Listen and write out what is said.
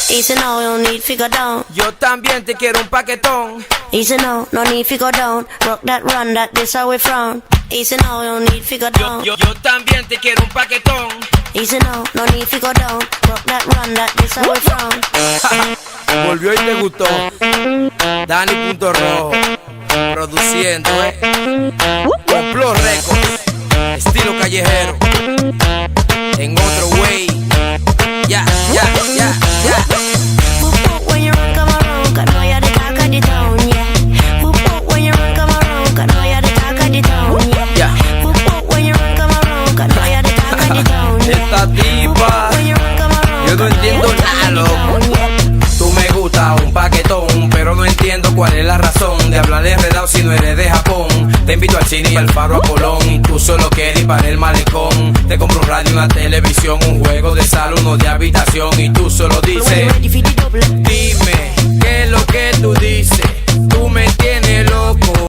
Easy no, you don't need figure down. Yo también te quiero un paquetón. Easy no, no need figure down. Rock that run, that this how we frown. Easy no, you don't need figure down. Yo también te quiero un paquetón. Easy no, no need figure down. Rock that run, that this how we frown. Volvió y te gustó. Dani.rojo produciendo, Complot Records, estilo callejero. En otro way. Ya. When you run, come around, I know you're the talk of the town, yeah. When you run, come around, I know you're the talk of the town, yeah. When you run, come around, I know you're the talk of the town, yeah. Esta tipa, yo no entiendo nada, loco. Tú me gusta un paquetón, pero no entiendo cuál es la razón de hablar enredado si no eres de Japón. Te invito al cine y al Faro a Colón, y tú solo quieres ir para el malecón. Te compro un radio, una televisión, un juego de sala, uno de habitación, y tú solo dices